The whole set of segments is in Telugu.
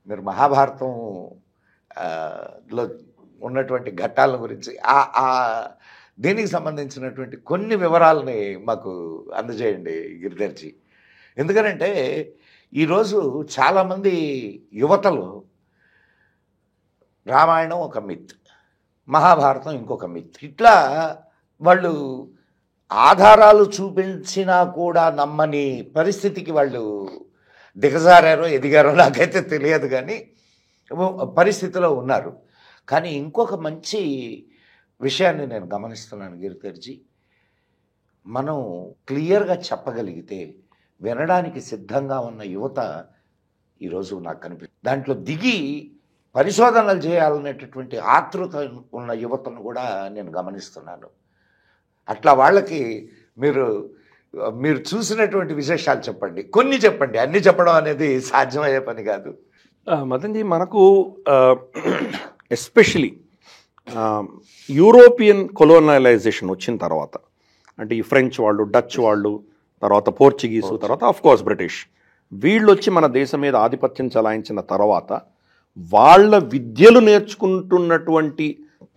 మీరు మహాభారతం లో ఉన్నటువంటి ఘట్టాల గురించి దీనికి సంబంధించినటువంటి కొన్ని వివరాలని మాకు అందజేయండి గిరిధర్జీ. ఎందుకనంటే ఈరోజు చాలామంది యువతలు రామాయణం ఒక మిత్, మహాభారతం ఇంకొక మిత్, ఇట్లా వాళ్ళు ఆధారాలు చూపించినా కూడా నమ్మని పరిస్థితికి వాళ్ళు దిగజారారో ఎదిగారో నాకైతే తెలియదు, కానీ పరిస్థితిలో ఉన్నారు. కానీ ఇంకొక మంచి విషయాన్ని నేను గమనిస్తున్నాను గిరిధర్జీ, మనం క్లియర్గా చెప్పగలిగితే వినడానికి సిద్ధంగా ఉన్న యువత ఈరోజు నాకు కనిపిస్తుంది. దాంట్లో దిగి పరిశోధనలు చేయాలనేటటువంటి ఆతృత ఉన్న యువతను కూడా నేను గమనిస్తున్నాను. అట్లా వాళ్ళకి మీరు చూసినటువంటి విశేషాలు చెప్పండి, కొన్ని చెప్పండి, అన్నీ చెప్పడం అనేది సాధ్యమయ్యే పని కాదు. మదన్జీ, మనకు ఎస్పెషలీ యూరోపియన్ కొలోనలైజేషన్ వచ్చిన తర్వాత, అంటే ఈ ఫ్రెంచ్ వాళ్ళు, డచ్ వాళ్ళు, తర్వాత పోర్చుగీసు, తర్వాత ఆఫ్కోర్స్ బ్రిటిష్, వీళ్ళు వచ్చి మన దేశం మీద ఆధిపత్యం చలాయించిన తర్వాత వాళ్ళ విద్యలు నేర్చుకుంటున్నటువంటి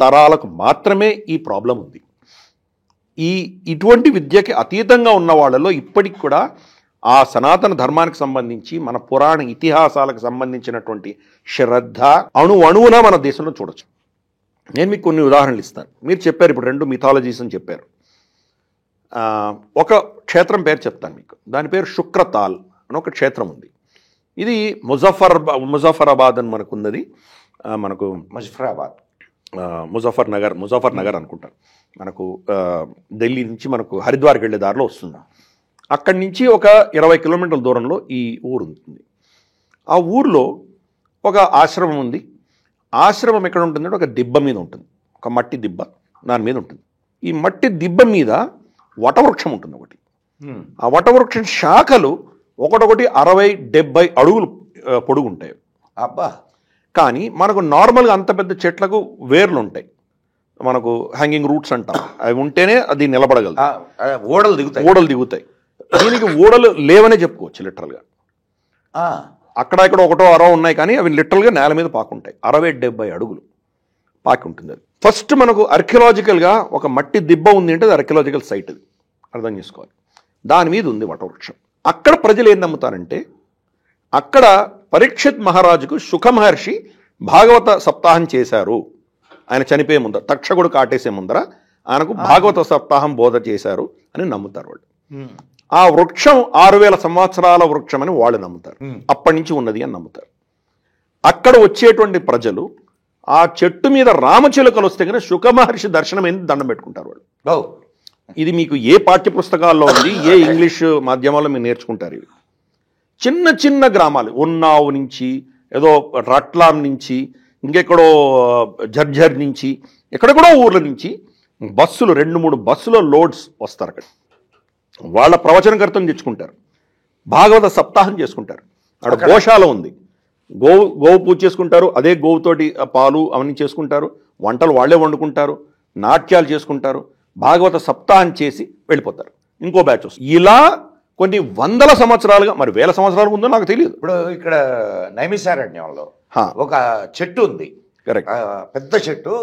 తరాలకు మాత్రమే ఈ ప్రాబ్లం ఉంది. ఇటువంటి విద్యకి అతీతంగా ఉన్న వాళ్ళలో ఇప్పటికి కూడా ఆ సనాతన ధర్మానికి సంబంధించి మన పురాణ ఇతిహాసాలకు సంబంధించినటువంటి శ్రద్ధ అణువున మన దేశంలో చూడొచ్చు. నేను మీకు కొన్ని ఉదాహరణలు ఇస్తాను. మీరు చెప్పారు ఇప్పుడు 2 మిథాలజీస్ అని చెప్పారు. ఒక క్షేత్రం పేరు చెప్తాను మీకు. దాని పేరు శుక్రతాల్ అని ఒక క్షేత్రం ఉంది. ఇది ముజఫరాబాద్ అని మనకు ఉన్నది. మనకు ముజఫర్ నగర్ అనుకుంటాను. మనకు ఢిల్లీ నుంచి మనకు హరిద్వార్కి వెళ్ళే దారిలో వస్తుంది. అక్కడి నుంచి ఒక 20 కిలోమీటర్ల దూరంలో ఈ ఊరు ఉంటుంది. ఆ ఊర్లో ఒక ఆశ్రమం ఉంది. ఆశ్రమం ఎక్కడ ఉంటుందంటే ఒక దిబ్బ మీద ఉంటుంది, ఒక మట్టి దిబ్బ దాని మీద ఉంటుంది. ఈ మట్టి దిబ్బ మీద వటవృక్షం ఉంటుంది ఒకటి. ఆ వటవృక్షం శాఖలు ఒకటొకటి 60-70 అడుగులు పొడుగుంటాయి. అబ్బా! కానీ మనకు నార్మల్గా అంత పెద్ద చెట్లకు వేర్లు ఉంటాయి, మనకు హ్యాంగింగ్ రూట్స్ అంటాం. అవి ఉంటేనే అది నిలబడగలదు. ఓడలు దిగుతాయి. దీనికి ఓడలు లేవనే చెప్పుకోవచ్చు లిటరల్గా. అక్కడ ఇక్కడ ఒకటో అరో ఉన్నాయి, కానీ అవి లిటరల్గా నేల మీద పాకుంటాయి. 60-70 అడుగులు పాకి ఉంటుంది. అది ఫస్ట్ మనకు ఆర్కియలాజికల్గా ఒక మట్టి దిబ్బ ఉంది అంటే అది ఆర్కియలాజికల్ సైట్, అది అర్థం చేసుకోవాలి. దాని మీద ఉంది వటవృక్షం. అక్కడ ప్రజలు ఏం నమ్ముతారంటే, అక్కడ పరీక్షిత్ మహారాజుకు శుక మహర్షి భాగవత సప్తాహం చేశారు. ఆయన చనిపోయే ముందర, తక్షకుడు కాటేసే ముందర ఆయనకు భాగవత సప్తాహం బోధ చేశారు అని నమ్ముతారు వాళ్ళు. ఆ వృక్షం 6000 సంవత్సరాల వృక్షం అని వాళ్ళు నమ్ముతారు. అప్పటి నుంచి ఉన్నది అని నమ్ముతారు. అక్కడ వచ్చేటువంటి ప్రజలు ఆ చెట్టు మీద రామచిలుకలు వస్తే కనుక శుక మహర్షి దర్శనం ఏంది దండం పెట్టుకుంటారు వాళ్ళు. ఇది మీకు ఏ పాఠ్య పుస్తకాల్లో ఉంది, ఏ ఇంగ్లీష్ మాధ్యమాల్లో మీరు నేర్చుకుంటారు. ఇవి చిన్న చిన్న గ్రామాలు, ఉన్నావు నుంచి, ఏదో రట్లాం నుంచి, ఇంకెక్కడో జర్జర్ నుంచి, ఎక్కడెక్కడో ఊర్ల నుంచి బస్సులు 2-3 బస్సుల లోడ్స్ వస్తారు. అక్కడ వాళ్ళ ప్రవచనకర్తను తెచ్చుకుంటారు, భాగవత సప్తాహం చేసుకుంటారు. అక్కడ గోశాల ఉంది, గోవు పూజ చేసుకుంటారు. అదే గోవుతోటి పాలు అవన్నీ చేసుకుంటారు. వంటలు వాళ్లే వండుకుంటారు, నాట్యాలు చేసుకుంటారు, భాగవత సప్తాహం చేసి వెళ్ళిపోతారు. ఇంకో బ్యాచ్ వస్తుంది. ఇలా కొన్ని 100 సంవత్సరాలుగా, మరి 1000 సంవత్సరాలు ఉందో నాకు తెలియదు. ఇప్పుడు ఇక్కడ నైమిసారణ్యంలో ఒక చెట్టు ఉంది, పెద్ద చెట్టు.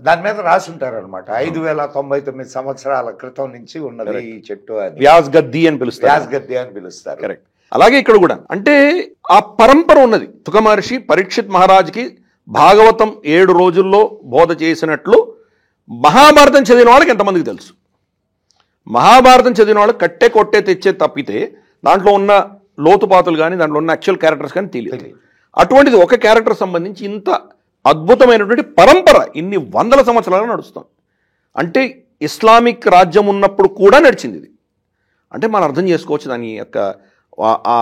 దాని మీద రాసి ఉంటారు అనమాట, 5099 సంవత్సరాల క్రితం నుంచి ఉన్నది ఈ చెట్టు అని. వ్యాసగద్ది అని పిలుస్తారు. కరెక్ట్. అలాగే ఇక్కడ కూడా అంటే ఆ పరంపర ఉన్నది. శుక మహర్షి పరీక్షిత్ మహారాజుకి భాగవతం 7 రోజుల్లో బోధ చేసినట్లు మహాభారతం చదివిన వాళ్ళకి ఎంతమందికి తెలుసు? మహాభారతం చదివిన వాళ్ళకి కట్టే కొట్టే తెచ్చే తప్పితే దాంట్లో ఉన్న లోతుపాతులు కానీ, దాంట్లో ఉన్న యాక్చువల్ క్యారెక్టర్స్ కానీ తెలియదు. అటువంటిది ఒక క్యారెక్టర్ సంబంధించి ఇంత అద్భుతమైనటువంటి పరంపర ఇన్ని 100 సంవత్సరాలు నడుస్తుంది. అంటే ఇస్లామిక్ రాజ్యం ఉన్నప్పుడు కూడా నడిచింది ఇది. అంటే మనం అర్థం చేసుకోవచ్చు దాని యొక్క ఆ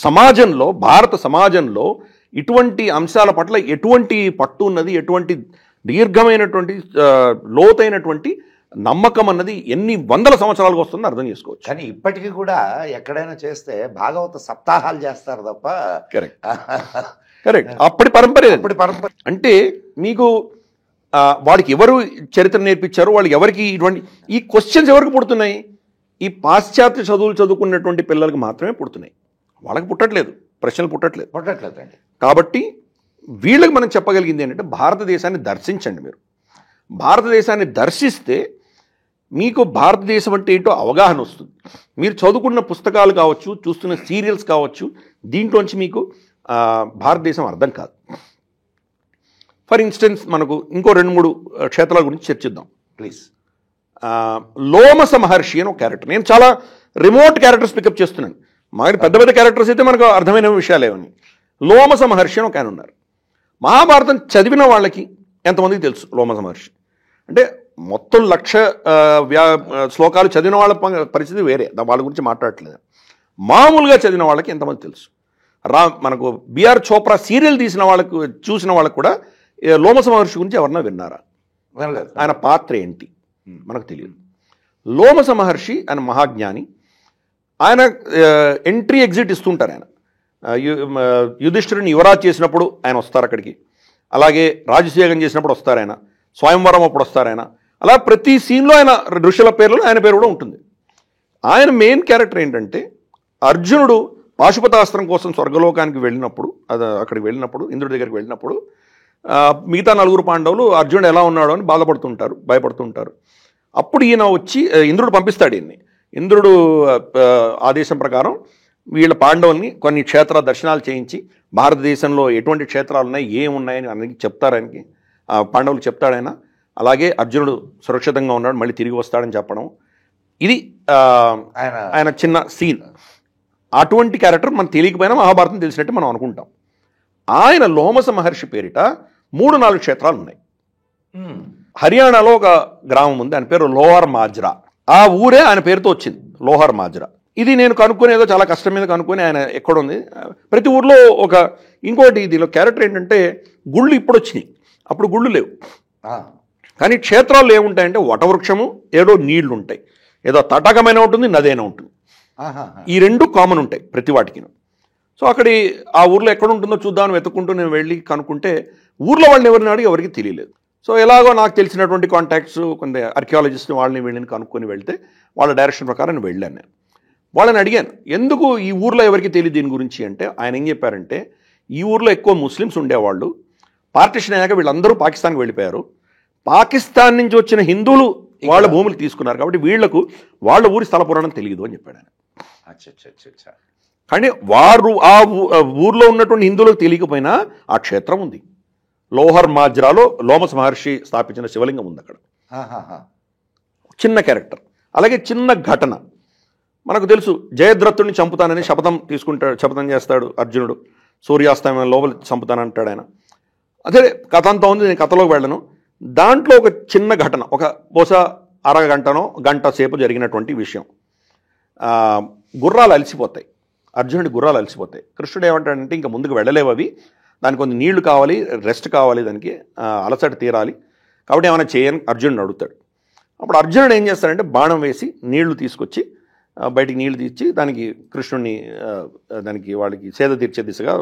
సమాజంలో, భారత సమాజంలో ఇటువంటి అంశాల పట్ల ఎటువంటి పట్టు ఉన్నది, ఎటువంటి దీర్ఘమైనటువంటి లోతైనటువంటి నమ్మకం అన్నది ఎన్ని 100 సంవత్సరాలకు వస్తుందో అర్థం చేసుకోవచ్చు. కానీ ఇప్పటికీ కూడా ఎక్కడైనా చేస్తే భాగవత సప్తాహాలు చేస్తారు తప్ప. కరెక్ట్. అప్పటి పరంపర. అంటే మీకు వాడికి ఎవరు చరిత్ర నేర్పించారు, వాళ్ళకి ఎవరికి ఇటువంటి ఈ క్వశ్చన్స్ ఎవరికి పుడుతున్నాయి? ఈ పాశ్చాత్య చదువులు చదువుకున్నటువంటి పిల్లలకు మాత్రమే పుడుతున్నాయి. వాళ్ళకి పుట్టట్లేదు, ప్రశ్నలు పుట్టట్లేదండి. కాబట్టి వీళ్ళకి మనం చెప్పగలిగింది ఏంటంటే భారతదేశాన్ని దర్శించండి. మీరు భారతదేశాన్ని దర్శిస్తే మీకు భారతదేశం అంటే ఏంటో అవగాహన వస్తుంది. మీరు చదువుకున్న పుస్తకాలు కావచ్చు, చూస్తున్న సీరియల్స్ కావచ్చు, దీంట్లోంచి మీకు భారతదేశం అర్థం కాదు. ఫర్ ఇన్స్టెన్స్ మనకు ఇంకో 2-3 క్షేత్రాల గురించి చర్చిద్దాం ప్లీజ్. లోమస మహర్షి అని ఒక క్యారెక్టర్. నేను చాలా రిమోట్ క్యారెక్టర్స్ పికప్ చేస్తున్నాను. మాకు పెద్ద పెద్ద క్యారెక్టర్స్ అయితే మనకు అర్థమైన విషయాలు ఏమని. లోమస మహర్షి అని ఒక ఆయన ఉన్నారు. మహాభారతం చదివిన వాళ్ళకి ఎంతమందికి తెలుసు లోమస మహర్షి అంటే? మొత్తం 1,00,000 శ్లోకాలు చదివిన వాళ్ళ పరిస్థితి వేరే, వాళ్ళ గురించి మాట్లాడట్లేదు. మామూలుగా చదివిన వాళ్ళకి ఎంతమంది తెలుసు? మనకు బిఆర్ చోప్రా సీరియల్ తీసిన వాళ్ళకు, చూసిన వాళ్ళకు కూడా లోమస మహర్షి గురించి ఎవరన్నా విన్నారా? ఆయన పాత్ర ఏంటి మనకు తెలియదు. లోమస మహర్షి ఆయన మహాజ్ఞాని. ఆయన ఎంట్రీ ఎగ్జిట్ ఇస్తుంటారు. ఆయన యుధిష్ఠిరుని యువరాజ్ చేసినప్పుడు ఆయన వస్తారు అక్కడికి, అలాగే రాజసూయాగం చేసినప్పుడు వస్తారు ఆయన, స్వయంవరం అప్పుడు వస్తారు ఆయన. అలా ప్రతి సీన్లో ఆయన ఋషుల పేర్లు ఆయన పేరు కూడా ఉంటుంది. ఆయన మెయిన్ క్యారెక్టర్ ఏంటంటే, అర్జునుడు పాశుపతాస్త్రం కోసం స్వర్గలోకానికి వెళ్ళినప్పుడు, అక్కడికి వెళ్ళినప్పుడు, ఇంద్రుడి దగ్గరికి వెళ్ళినప్పుడు మిగతా 4 పాండవులు అర్జునుడు ఎలా ఉన్నాడో అని బాధపడుతుంటారు, భయపడుతుంటారు. అప్పుడు ఈయన వచ్చి ఇంద్రుడు పంపిస్తాడు ఈయన్ని. ఇంద్రుడు ఆదేశం ప్రకారం వీళ్ళ పాండవుల్ని కొన్ని క్షేత్ర దర్శనాలు చేయించి భారతదేశంలో ఎటువంటి క్షేత్రాలు ఉన్నాయి, ఏమున్నాయని అందరికీ చెప్తారానికి పాండవులు చెప్తాడైనా. అలాగే అర్జునుడు సురక్షితంగా ఉన్నాడు, మళ్ళీ తిరిగి వస్తాడని చెప్పడం. ఇది ఆయన చిన్న సీన్. అటువంటి క్యారెక్టర్ మనకు తెలియకపోయినా మహాభారతం తెలిసినట్టు మనం అనుకుంటాం. ఆయన లోమస మహర్షి పేరిట 3-4 క్షేత్రాలు ఉన్నాయి. హర్యానాలో ఒక గ్రామం ఉంది, ఆయన పేరు లోహర్ మాజ్రా. ఆ ఊరే ఆయన పేరుతో వచ్చింది, లోహర్ మాజ్రా. ఇది నేను కనుక్కునేదో చాలా కష్టం మీద కనుక్కొని ఆయన ఎక్కడుంది. ప్రతి ఊర్లో ఇంకోటి దీనిలో క్యారెక్టర్ ఏంటంటే, గుళ్ళు ఇప్పుడు వచ్చినాయి, అప్పుడు గుళ్ళు లేవు. కానీ క్షేత్రాల్లో ఏముంటాయంటే వటవృక్షము, ఏదో నీళ్లు ఉంటాయి, ఏదో తటాకమైన ఉంటుంది, నదైనా ఉంటుంది. ఈ 2 కామన్ ఉంటాయి ప్రతి వాటికి. సో ఆ ఊర్లో ఎక్కడ ఉంటుందో చూద్దామని వెతుక్కుంటూ నేను వెళ్ళి కనుక్కుంటే ఊర్లో వాళ్ళని ఎవరిని అడిగి ఎవరికి తెలియలేదు. సో ఎలాగో నాకు తెలిసినటువంటి కాంటాక్ట్స్ కొంత ఆర్కియాలజిస్ట్ వాళ్ళని వీళ్ళని కనుక్కొని వెళ్తే వాళ్ళ డైరెక్షన్ ప్రకారం నేను వెళ్ళాను. నేను వాళ్ళని అడిగాను, ఎందుకు ఈ ఊర్లో ఎవరికి తెలియదు దీని గురించి అంటే, ఆయన ఏం చెప్పారంటే, ఈ ఊర్లో ఎక్కువ ముస్లిమ్స్ ఉండేవాళ్ళు, పార్టిషన్ అయ్యాక వీళ్ళందరూ పాకిస్తాన్కి వెళ్ళిపోయారు, పాకిస్తాన్ నుంచి వచ్చిన హిందువులు వాళ్ళ భూములు తీసుకున్నారు, కాబట్టి వీళ్లకు వాళ్ళ ఊరి స్థల పురాణం తెలియదు అని చెప్పాడు ఆయన. కానీ వారు ఆ ఊర్లో ఉన్నటువంటి హిందువులకు తెలియకపోయినా ఆ క్షేత్రం ఉంది. లోహర్ మాజ్రాలో లోమస మహర్షి స్థాపించిన శివలింగం ఉంది అక్కడ. చిన్న క్యారెక్టర్. అలాగే చిన్న ఘటన మనకు తెలుసు, జయద్రథుడిని చంపుతానని శపథం చేస్తాడు అర్జునుడు. సూర్యాస్తమయం లోపల చంపుతానంటాడు ఆయన. అదే కథ అంతా ఉంది, నేను కథలోకి వెళ్ళను. దాంట్లో ఒక చిన్న ఘటన, ఒక బహుశా అరగంటనో గంట సేపు జరిగినటువంటి విషయం. గుర్రాలు అలసిపోతాయి, అర్జునుడి గుర్రాలు అలసిపోతాయి. కృష్ణుడు ఏమంటాడంటే, ఇంకా ముందుకు వెళ్ళలేవు అవి, దానికి కొన్ని నీళ్లు కావాలి, రెస్ట్ కావాలి, దానికి అలసట తీరాలి, కాబట్టి ఏమైనా చేయని అర్జునుడు అడుగుతాడు. అప్పుడు అర్జునుడు ఏం చేస్తాడంటే, బాణం వేసి నీళ్లు తీసుకొచ్చి బయటికి నీళ్లు తీర్చి దానికి కృష్ణుడిని దానికి వాళ్ళకి సేద తీర్చే దిశగా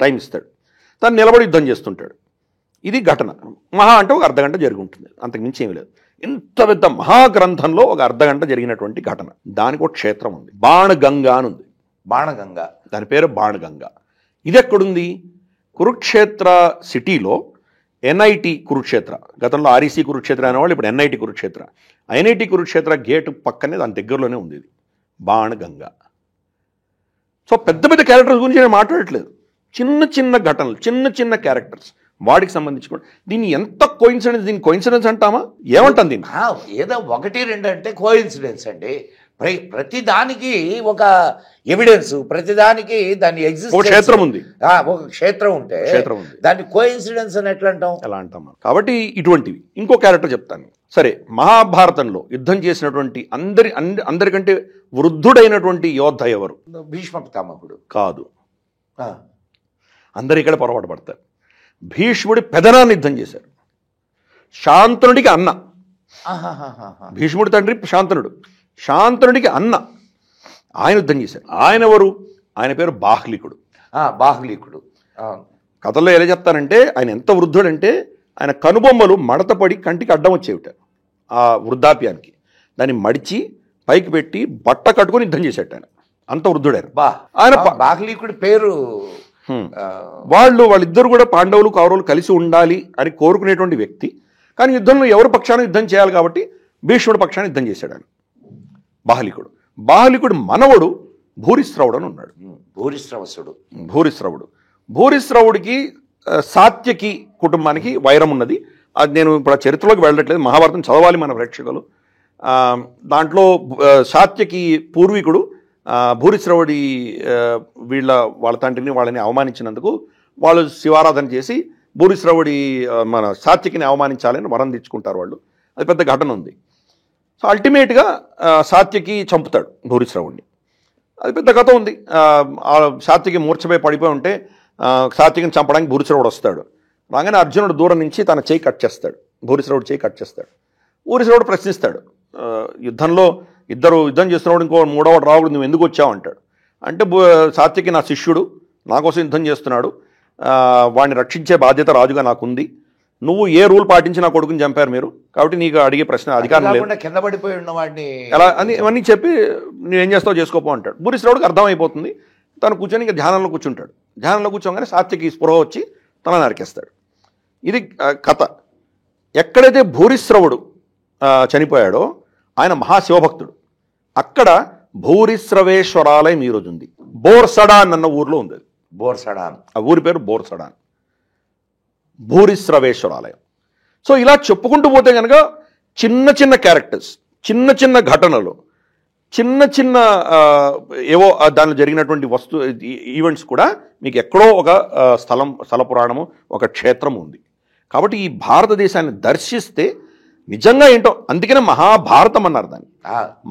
టైం ఇస్తాడు. తను నిలబడి యుద్ధం చేస్తుంటాడు. ఇది ఘటన. మహా అంటే ఒక అర్ధగంట జరిగి ఉంటుంది, అంతకుమించి ఏమీ లేదు. ఇంత పెద్ద మహాగ్రంథంలో ఒక అర్ధగంట జరిగినటువంటి ఘటన. దానికి ఒక క్షేత్రం ఉంది, బాణగంగా అని ఉంది. బాణగంగా, దాని పేరు బాణగంగా. ఇది ఎక్కడుంది? కురుక్షేత్ర సిటీలో ఎన్ఐటి కురుక్షేత్ర, గతంలో ఆర్ఈసీ కురుక్షేత్ర అనేవాళ్ళు, ఇప్పుడు NIT Kurukshetra. NIT Kurukshetra gate పక్కనే దాని దగ్గరలోనే ఉంది ఇది బాణగంగా. సో పెద్ద పెద్ద క్యారెక్టర్స్ గురించి నేను మాట్లాడట్లేదు, చిన్న చిన్న ఘటనలు, చిన్న చిన్న క్యారెక్టర్స్, వాడికి సంబంధించి కూడా. దీన్ని ఎంత కోయిన్సిడెన్స్, దీన్ని కోయిన్సిడెన్స్ అంటామా, ఏమంటాం దీన్ని? ఏదో 1-2 అంటే కోయిన్సిడెన్స్ అండి. ప్రతి దానికి ఒక ఎవిడెన్స్, ప్రతిదానికి దాని ఎగ్జిస్టెన్స్, క్షేత్రం ఉంది. ఒక క్షేత్రం ఉంటే దాన్ని కోయిన్సిడెన్స్ అని ఎట్లా అంటాం? ఎలా అంటాం? కాబట్టి ఇటువంటివి. ఇంకో క్యారెక్టర్ చెప్తాను. సరే, మహాభారతంలో యుద్ధం చేసినటువంటి అందరికంటే వృద్ధుడైనటువంటి యోధ ఎవరు? భీష్మ పితామహుడు కాదు. అందరు ఇక్కడ పొరపాటు పడతారు. భీష్ముడి పెదనాన్ని యుద్ధం చేశారు. శాంతనుడికి అన్న. భీష్ముడి తండ్రి శాంతనుడు, శాంతనుడికి అన్న, ఆయన యుద్ధం చేశారు. ఆయన ఎవరు? ఆయన పేరు బాహ్లికుడు. బాహ్లికుడు కథలో ఎలా చెప్తానంటే, ఆయన ఎంత వృద్ధుడంటే ఆయన కనుబొమ్మలు మడతపడి కంటికి అడ్డం వచ్చేవిట. ఆ వృద్ధాప్యానికి దాన్ని మడిచి పైకి పెట్టి బట్ట కట్టుకొని యుద్ధం చేసేట ఆయన. అంత వృద్ధుడారు. ఆయన బాహ్లికుడి పేరు వాళ్ళిద్దరు కూడా పాండవులు కౌరవులు కలిసి ఉండాలి అని కోరుకునేటువంటి వ్యక్తి. కానీ యుద్ధంలో ఎవరి పక్షాన యుద్ధం చేయాలి కాబట్టి భీష్ముడి పక్షాన యుద్ధం చేశాడు ఆయన. బాహలికుడు మనవడు భూరిశ్రవుడు అని ఉన్నాడు. భూరిశ్రవుడికి సాత్యకి కుటుంబానికి వైరం ఉన్నది. అది నేను ఇప్పుడు ఆ చరిత్రలోకి వెళ్ళట్లేదు, మహాభారతం చదవాలి మన ప్రేక్షకులు. దాంట్లో సాత్యకి పూర్వీకుడు భూరిశ్రవుడి వాళ్ళ తండ్రిని వాళ్ళని అవమానించినందుకు వాళ్ళు శివారాధన చేసి భూరిశ్రవుడి మన సాత్యకిని అవమానించాలని వరం తెచ్చుకుంటారు వాళ్ళు. అది పెద్ద ఘటన ఉంది. సో అల్టిమేట్గా సాత్యకి చంపుతాడు భూరిశ్రవుడిని. అది పెద్ద కథ ఉంది. సాత్యకి మూర్ఛపై పడిపోయి ఉంటే సాత్యకిని చంపడానికి భూరిశ్రవుడు వస్తాడు. రాగానే అర్జునుడు దూరం నుంచి తన చేయి కట్ చేస్తాడు, భూరిశ్రవుడు చేయి కట్ చేస్తాడు. భూరిశ్రవుడు ప్రశ్నిస్తాడు, యుద్ధంలో ఇద్దరు యుద్ధం చేస్తున్నప్పుడు ఇంకో మూడవడు రావుడు నువ్వు ఎందుకు వచ్చావు అంటాడు. అంటే సాత్యకి నా శిష్యుడు, నా కోసం యుద్ధం చేస్తున్నాడు, వాడిని రక్షించే బాధ్యత రాజుగా నాకుంది. నువ్వు ఏ రూల్ పాటించి నా కొడుకుని చంపారు మీరు, కాబట్టి నీకు అడిగే ప్రశ్న అధికారం లేదు, కింద పడిపోయి ఉన్న వాడిని ఎలా అని ఇవన్నీ చెప్పి నువ్వేం చేస్తావు చేసుకోపో అంటాడు. భూరిశ్రవుడికి అర్థమైపోతుంది. తను కూర్చొని ఇంకా ధ్యానంలో కూర్చుంటాడు. ధ్యానంలో కూర్చోగానే సాత్యకి స్పృహ వచ్చి తన నరికేస్తాడు. ఇది కథ. ఎక్కడైతే భూరిశ్రవుడు చనిపోయాడో ఆయన మహాశివభక్తుడు. అక్కడ భూరిశ్రవేశ్వరాలయం ఈరోజు ఉంది. బోర్సడాన్ అన్న ఊర్లో ఉంది. బోర్సడాన్, ఆ ఊరి పేరు బోర్సడాన్, భూరిశ్రవేశ్వరాలయం. సో ఇలా చెప్పుకుంటూ పోతే కనుక చిన్న చిన్న క్యారెక్టర్స్, చిన్న చిన్న ఘటనలు, చిన్న చిన్న ఏవో దానిలో జరిగినటువంటి ఈవెంట్స్ కూడా మీకు ఎక్కడో ఒక స్థల పురాణము, ఒక క్షేత్రం ఉంది. కాబట్టి ఈ భారతదేశాన్ని దర్శిస్తే నిజంగా ఏంటో, అందుకనే మహాభారతం అన్నారు దాన్ని.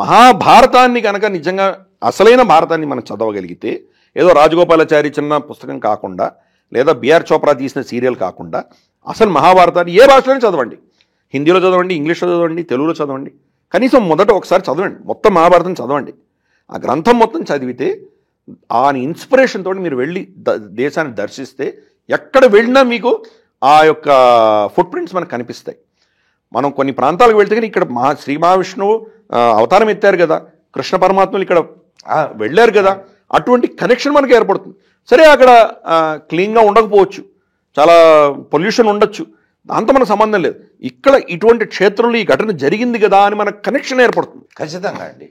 మహాభారతాన్ని కనుక నిజంగా అసలైన భారతాన్ని మనం చదవగలిగితే, ఏదో రాజగోపాలాచారి చిన్న పుస్తకం కాకుండా, లేదా బిఆర్ చోప్రా తీసిన సీరియల్ కాకుండా, అసలు మహాభారతాన్ని ఏ భాషలోనే చదవండి. హిందీలో చదవండి, ఇంగ్లీష్లో చదవండి, తెలుగులో చదవండి, కనీసం మొదట ఒకసారి చదవండి, మొత్తం మహాభారతం చదవండి. ఆ గ్రంథం మొత్తం చదివితే ఆ ఇన్స్పిరేషన్ తోటి మీరు వెళ్ళి దేశాన్ని దర్శిస్తే ఎక్కడ వెళ్ళినా మీకు ఆ యొక్క ఫుట్ ప్రింట్స్ మనకు కనిపిస్తాయి. మనం కొన్ని ప్రాంతాలకు వెళ్తే కానీ ఇక్కడ శ్రీ మహావిష్ణువు అవతారం ఎత్తారు కదా, కృష్ణ పరమాత్మలు ఇక్కడ వెళ్ళారు కదా, అటువంటి కనెక్షన్ మనకు ఏర్పడుతుంది. సరే అక్కడ క్లీన్గా ఉండకపోవచ్చు, చాలా పొల్యూషన్ ఉండొచ్చు, దాంతో మనకు సంబంధం లేదు. ఇక్కడ ఇటువంటి క్షేత్రంలో ఈ ఘటన జరిగింది కదా అని మనకు కనెక్షన్ ఏర్పడుతుంది. ఖచ్చితంగా అండి.